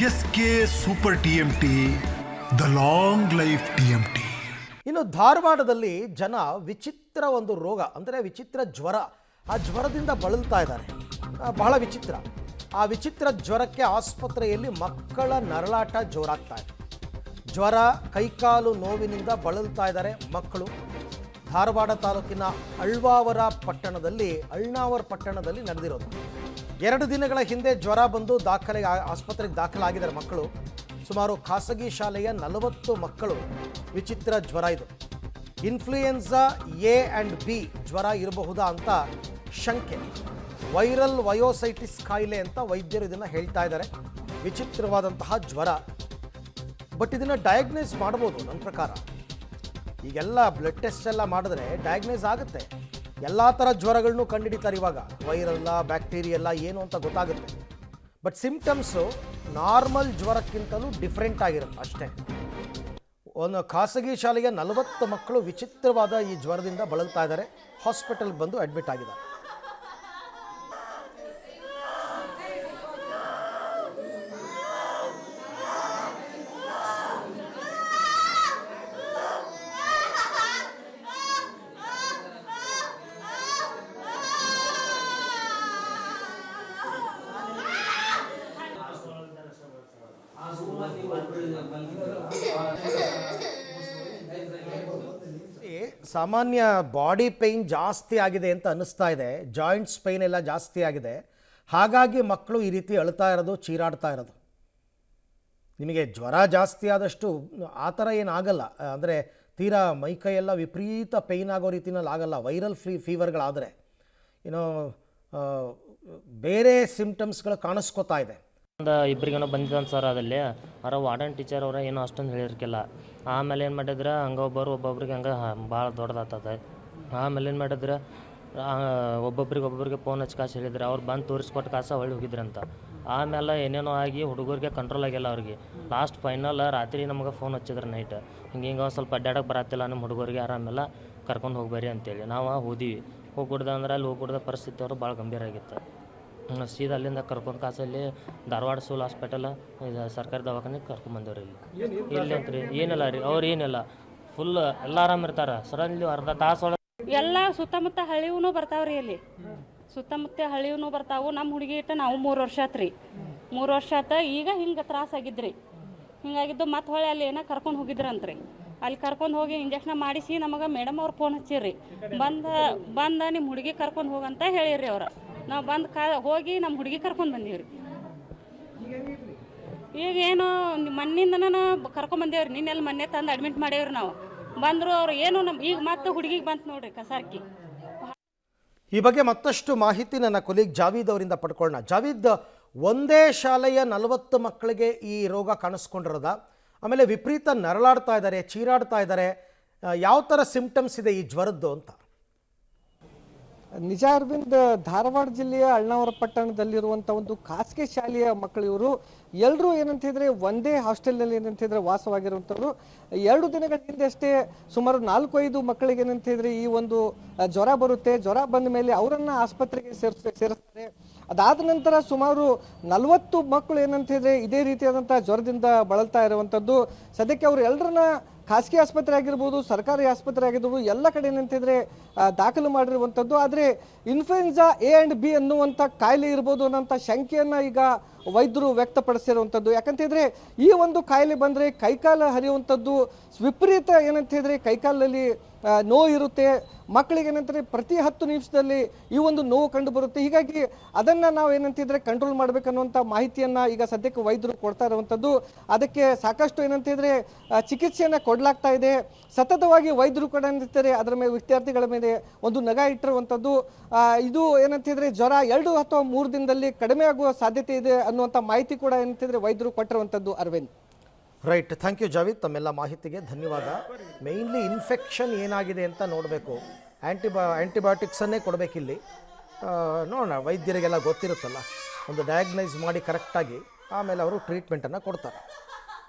SK super TMT, the long life TMT. ಇನ್ನು ಧಾರವಾಡದಲ್ಲಿ ಜನ ವಿಚಿತ್ರ ಒಂದು ರೋಗ ಅಂದರೆ ವಿಚಿತ್ರ ಜ್ವರ, ಆ ಜ್ವರದಿಂದ ಬಳಲ್ತಾ ಇದ್ದಾರೆ. ಬಹಳ ವಿಚಿತ್ರ. ಆ ವಿಚಿತ್ರ ಜ್ವರಕ್ಕೆ ಆಸ್ಪತ್ರೆಯಲ್ಲಿ ಮಕ್ಕಳ ನರಳಾಟ ಜೋರಾಗ್ತಾ ಇದೆ. ಜ್ವರ, ಕೈಕಾಲು ನೋವಿನಿಂದ ಬಳಲ್ತಾ ಇದ್ದಾರೆ ಮಕ್ಕಳು. ಧಾರವಾಡ ತಾಲೂಕಿನ ಅಳ್ನಾವರ ಪಟ್ಟಣದಲ್ಲಿ ನಡೆದಿರೋದು. 2 ದಿನಗಳ ಹಿಂದೆ ಜ್ವರ ಬಂದು ಆಸ್ಪತ್ರೆಗೆ ದಾಖಲಾಗಿದ್ದಾರೆ ಮಕ್ಕಳು. ಸುಮಾರು ಖಾಸಗಿ ಶಾಲೆಯ 40 ಮಕ್ಕಳು ವಿಚಿತ್ರ ಜ್ವರ. ಇದು ಇನ್ಫ್ಲೂಯೆನ್ಸಾ A and B ಜ್ವರ ಇರಬಹುದಾ ಅಂತ ಶಂಕೆ. ವೈರಲ್ ವಯೋಸೈಟಿಸ್ ಕಾಯಿಲೆ ಅಂತ ವೈದ್ಯರು ಇದನ್ನು ಹೇಳ್ತಾ ಇದ್ದಾರೆ. ವಿಚಿತ್ರವಾದಂತಹ ಜ್ವರ, ಬಟ್ ಇದನ್ನು ಡಯಾಗ್ನೈಸ್ ಮಾಡ್ಬೋದು. ನನ್ನ ಪ್ರಕಾರ ಈಗೆಲ್ಲ ಬ್ಲಡ್ ಟೆಸ್ಟ್ ಎಲ್ಲ ಮಾಡಿದ್ರೆ ಡಯಾಗ್ನೈಸ್ ಆಗುತ್ತೆ. ಎಲ್ಲ ಥರ ಜ್ವರಗಳನ್ನೂ ಕಂಡುಹಿಡಿತಾರೆ ಇವಾಗ. ವೈರಲ್ಲ, ಬ್ಯಾಕ್ಟೀರಿಯಲ್ಲ, ಏನು ಅಂತ ಗೊತ್ತಾಗುತ್ತೆ. ಬಟ್ ಸಿಂಪ್ಟಮ್ಸು ನಾರ್ಮಲ್ ಜ್ವರಕ್ಕಿಂತಲೂ ಡಿಫ್ರೆಂಟ್ ಆಗಿರುತ್ತೆ ಅಷ್ಟೇ. ಒಂದು ಖಾಸಗಿ ಶಾಲೆಯ 40 ಮಕ್ಕಳು ವಿಚಿತ್ರವಾದ ಈ ಜ್ವರದಿಂದ ಬಳಲ್ತಾ ಇದ್ದಾರೆ. ಹಾಸ್ಪಿಟಲ್ಗೆ ಬಂದು ಅಡ್ಮಿಟ್ ಆಗಿದ್ದಾರೆ. ಸಾಮಾನ್ಯ ಬಾಡಿ ಪೇಯ್ನ್ ಜಾಸ್ತಿ ಆಗಿದೆ ಅಂತ ಅನ್ನಿಸ್ತಾ ಇದೆ. ಜಾಯಿಂಟ್ಸ್ ಪೇಯ್ನ್ ಎಲ್ಲ ಜಾಸ್ತಿ ಆಗಿದೆ. ಹಾಗಾಗಿ ಮಕ್ಕಳು ಈ ರೀತಿ ಅಳ್ತಾ ಇರೋದು, ಚೀರಾಡ್ತಾ ಇರೋದು. ನಿಮಗೆ ಜ್ವರ ಜಾಸ್ತಿ ಆದಷ್ಟು ಆ ಥರ ಏನಾಗಲ್ಲ. ಅಂದರೆ ತೀರಾ ಮೈಕೈಯೆಲ್ಲ ವಿಪರೀತ ಪೇಯ್ನ್ ಆಗೋ ರೀತಿಯಲ್ಲಿ ಆಗಲ್ಲ. ವೈರಲ್ ಫೀವರ್ಗಳಾದರೆ ಏನೋ ಬೇರೆ ಸಿಂಪ್ಟಮ್ಸ್ಗಳು ಕಾಣಿಸ್ಕೋತಾ ಇದೆ. ಒಂದು ಇಬ್ಬರಿಗೇನೋ ಬಂದಿದ್ದಂತ ಸರ್, ಅದಲ್ಲಿ ಅವರ ವಾರ್ಡನ್ ಟೀಚರ್ ಅವರ ಏನೋ ಅಷ್ಟೊಂದು ಹೇಳಿರ್ಕಿಲ್ಲ. ಆಮೇಲೆ ಏನು ಮಾಡಿದ್ರೆ ಹಂಗೆ ಒಬ್ಬೊಬ್ರಿಗೆ ಹಂಗೆ ಭಾಳ ದೊಡ್ಡದಾಗ್ತದೆ. ಆಮೇಲೆ ಏನು ಮಾಡಿದ್ರೆ ಒಬ್ಬೊಬ್ರಿಗೆ ಫೋನ್ ಹಚ್ಚಿ ಕಾಸು ಹೇಳಿದ್ರೆ ಅವ್ರು ಬಂದು ತೋರಿಸ್ಕೊಟ್ಟು ಕಾಸು ಹೊಳ್ಳಿ ಹೋಗಿದ್ರಂತ. ಆಮೇಲೆ ಏನೇನೋ ಆಗಿ ಹುಡುಗರಿಗೆ ಕಂಟ್ರೋಲ್ ಆಗಿಲ್ಲ ಅವ್ರಿಗೆ. ಲಾಸ್ಟ್ ಫೈನಲ್ ರಾತ್ರಿ ನಮಗೆ ಫೋನ್ ಹಚ್ಚಿದ್ರೆ ನೈಟ್ ಹಿಂಗೆ ಸ್ವಲ್ಪ ಅಡ್ಡಾಡಕ್ಕೆ ಬರತ್ತಿಲ್ಲ ನಮ್ಮ ಹುಡುಗರಿಗೆ, ಆರಾಮೆಲ್ಲ ಕರ್ಕೊಂಡು ಹೋಗ್ಬೇರಿ ಅಂತೇಳಿ ನಾವು ಹೋದಿವಿ. ಹೋಗ್ಬಿಡ್ದೆ ಅಂದ್ರೆ ಅಲ್ಲಿ ಹೋಗ್ಬಿಡ್ದ ಪರಿಸ್ಥಿತಿ ಅವರು ಭಾಳ ಗಂಭೀರ ಆಗಿತ್ತು. ಸೀದಾ ಅಲ್ಲಿಂದ ಕರ್ಕೊಂಡು ಕಾಸಲ್ಲಿ ಧಾರವಾಡ ಸಿವಿಲ್ ಹಾಸ್ಪಿಟಲ್ ಇದು ಸರ್ಕಾರಿ ದವಾಖಾನೆಗೆ ಕರ್ಕೊಂಡ್ಬಂದೇವ್ರಿ. ಇಲ್ಲಿ ಅಂತ್ರಿ ಏನಿಲ್ಲ ರೀ, ಅವ್ರು ಏನಿಲ್ಲ, ಫುಲ್ ಎಲ್ಲ ಆರಾಮಿರ್ತಾರೆ. ಸಡನ್ಲಿ ಅರ್ಧ ತಾಸು ಒಳಗೆ ಎಲ್ಲ ಸುತ್ತಮುತ್ತ ಹಳಿವು ಬರ್ತಾವ್ರಿ. ಇಲ್ಲಿ ಸುತ್ತಮುತ್ತ ಹಳಿವು ಬರ್ತಾವು. ನಮ್ಮ ಹುಡುಗಿ ಇಟ್ಟು ನಾವು 3 ವರ್ಷ ಆತ್ರಿ. 3 ವರ್ಷ ಆತ. ಈಗ ಹಿಂಗೆ ತ್ರಾಸ ಆಗಿದ್ರಿ. ಹಿಂಗಾಗಿದ್ದು ಮತ್ತೆ ಹೊಳೆ ಅಲ್ಲಿ ಏನೋ ಕರ್ಕೊಂಡು ಹೋಗಿದ್ರಂತ್ರಿ. ಅಲ್ಲಿ ಕರ್ಕೊಂಡು ಹೋಗಿ ಇಂಜೆಕ್ಷನ್ ಮಾಡಿಸಿ ನಮಗೆ ಮೇಡಮ್ ಅವ್ರು ಫೋನ್ ಹಚ್ಚಿರ್ರಿ. ಬಂದ ನಿಮ್ಮ ಹುಡುಗಿ ಕರ್ಕೊಂಡು ಹೋಗಂತ ಹೇಳಿರಿ ಅವ್ರು. ನಾವು ಹೋಗಿ ನಮ್ಮ ಹುಡುಗಿ ಕರ್ಕೊಂಡು ಬಂದೀವ್ರಿ. ಈಗ ಏನು ಮಣ್ಣಿಂದನ ಕರ್ಕೊಂಡ್ಬಂದೇವ್ರಿ. ನಿನ್ನೆಲ್ಲಿ ಮೊನ್ನೆ ತಂದು ಅಡ್ಮಿಟ್ ಮಾಡೇವ್ರಿ ನಾವು. ಬಂದರು ಅವ್ರು ಏನು ಈಗ ಮತ್ತೆ ಹುಡುಗಿಗೆ ಬಂತು ನೋಡ್ರಿ ಕಸಾರ್ಕಿ. ಈ ಬಗ್ಗೆ ಮತ್ತಷ್ಟು ಮಾಹಿತಿ ನನ್ನ ಕೊಲೀಗ್ ಜಾವೀದ್ ಅವರಿಂದ ಪಡ್ಕೊಳ್ಳೋಣ. ಜಾವೀದ್, ಒಂದೇ ಶಾಲೆಯ 40 ಮಕ್ಕಳಿಗೆ ಈ ರೋಗ ಕಾಣಿಸ್ಕೊಂಡಿರೋದ? ಆಮೇಲೆ ವಿಪರೀತ ನರಳಾಡ್ತಾ ಇದ್ದಾರೆ, ಚೀರಾಡ್ತಾ ಇದ್ದಾರೆ. ಯಾವ ಥರ ಸಿಂಪ್ಟಮ್ಸ್ ಇದೆ ಈ ಜ್ವರದ್ದು ಅಂತ? ನಿಜ ಅರವಿಂದ್, ಧಾರವಾಡ ಜಿಲ್ಲೆಯ ಅಳ್ನಾವರ ಪಟ್ಟಣದಲ್ಲಿರುವಂಥ ಒಂದು ಖಾಸಗಿ ಶಾಲೆಯ ಮಕ್ಕಳು ಇವರು. ಎಲ್ಲರೂ ಏನಂತ ಹೇಳಿದ್ರೆ ಒಂದೇ ಹಾಸ್ಟೆಲ್ನಲ್ಲಿ ಏನಂತ ಹೇಳಿದ್ರೆ ವಾಸವಾಗಿರುವಂಥವ್ರು. 2 ದಿನಗಳ ಹಿಂದೆ ಅಷ್ಟೇ ಸುಮಾರು 4-5 ಮಕ್ಕಳಿಗೆ ಏನಂತ ಹೇಳಿದ್ರೆ ಈ ಒಂದು ಜ್ವರ ಬರುತ್ತೆ. ಜ್ವರ ಬಂದ ಮೇಲೆ ಅವರನ್ನು ಆಸ್ಪತ್ರೆಗೆ ಸೇರಿಸ್ತಾರೆ. ಅದಾದ ನಂತರ ಸುಮಾರು 40 ಮಕ್ಕಳು ಏನಂತ ಹೇಳಿದ್ರೆ ಇದೇ ರೀತಿಯಾದಂಥ ಜ್ವರದಿಂದ ಬಳಲ್ತಾ ಇರುವಂಥದ್ದು. ಸದ್ಯಕ್ಕೆ ಅವರು ಎಲ್ಲರನ್ನ ಖಾಸಗಿ ಆಸ್ಪತ್ರೆ ಆಗಿರ್ಬೋದು, ಸರ್ಕಾರಿ ಆಸ್ಪತ್ರೆ ಆಗಿರ್ಬೋದು, ಎಲ್ಲ ಕಡೆ ಏನಂತಿದ್ರೆ ದಾಖಲು ಮಾಡಿರುವಂಥದ್ದು. ಆದರೆ ಇನ್ಫ್ಲೂಯೆನ್ಸಾ A and B ಅನ್ನುವಂಥ ಕಾಯಿಲೆ ಇರ್ಬೋದು ಅನ್ನೋಂಥ ಶಂಕೆಯನ್ನು ಈಗ ವೈದ್ಯರು ವ್ಯಕ್ತಪಡಿಸಿರುವಂಥದ್ದು. ಯಾಕಂತಂದರೆ ಈ ಒಂದು ಕಾಯಿಲೆ ಬಂದರೆ ಕೈಕಾಲು ಹರಿಯುವಂಥದ್ದು, ವಿಪರೀತ ಏನಂತಂದರೆ ಕೈಕಾಲಲ್ಲಿ ನೋವು ಇರುತ್ತೆ. ಮಕ್ಕಳಿಗೆ ಏನಂತಾರೆ ಪ್ರತಿ 10 ನಿಮಿಷದಲ್ಲಿ ಈ ಒಂದು ನೋವು ಕಂಡು ಬರುತ್ತೆ. ಹೀಗಾಗಿ ಅದನ್ನು ನಾವು ಏನಂತಿದ್ರೆ ಕಂಟ್ರೋಲ್ ಮಾಡಬೇಕನ್ನುವಂಥ ಮಾಹಿತಿಯನ್ನು ಈಗ ಸದ್ಯಕ್ಕೆ ವೈದ್ಯರು ಕೊಡ್ತಾ ಇರುವಂಥದ್ದು. ಅದಕ್ಕೆ ಸಾಕಷ್ಟು ಏನಂತಿದ್ರೆ ಚಿಕಿತ್ಸೆಯನ್ನು ಕೊಡಲಾಗ್ತಾ ಇದೆ. ಸತತವಾಗಿ ವೈದ್ಯರು ಕೂಡ ಏನಂತಾರೆ ಅದರ ಮೇಲೆ ವಿದ್ಯಾರ್ಥಿಗಳ ಮೇಲೆ ಒಂದು ನಗಾ ಇಟ್ಟಿರುವಂಥದ್ದು. ಇದು ಏನಂತಿದ್ರೆ ಜ್ವರ 2 ಅಥವಾ 3 ದಿನದಲ್ಲಿ ಕಡಿಮೆ ಆಗುವ ಸಾಧ್ಯತೆ ಇದೆ ಅನ್ನುವಂಥ ಮಾಹಿತಿ ಕೂಡ ಏನಂತಿದ್ರೆ ವೈದ್ಯರು ಕೊಟ್ಟಿರುವಂಥದ್ದು. Arvind, right, thank you Javeed, ತಮ್ಮೆಲ್ಲ ಮಾಹಿತಿಗೆ ಧನ್ಯವಾದ. ಮೇಯ್ನ್ಲಿ ಇನ್ಫೆಕ್ಷನ್ ಏನಾಗಿದೆ ಅಂತ ನೋಡಬೇಕು. ಆ್ಯಂಟಿಬಯೋಟಿಕ್ಸನ್ನೇ ಕೊಡಬೇಕಿಲ್ಲಿ. ನೋಡೋಣ, ವೈದ್ಯರಿಗೆಲ್ಲ ಗೊತ್ತಿರುತ್ತಲ್ಲ, ಒಂದು ಡಯಾಗ್ನೈಸ್ ಮಾಡಿ ಕರೆಕ್ಟಾಗಿ ಆಮೇಲೆ ಅವರು ಟ್ರೀಟ್ಮೆಂಟನ್ನು ಕೊಡ್ತಾರೆ.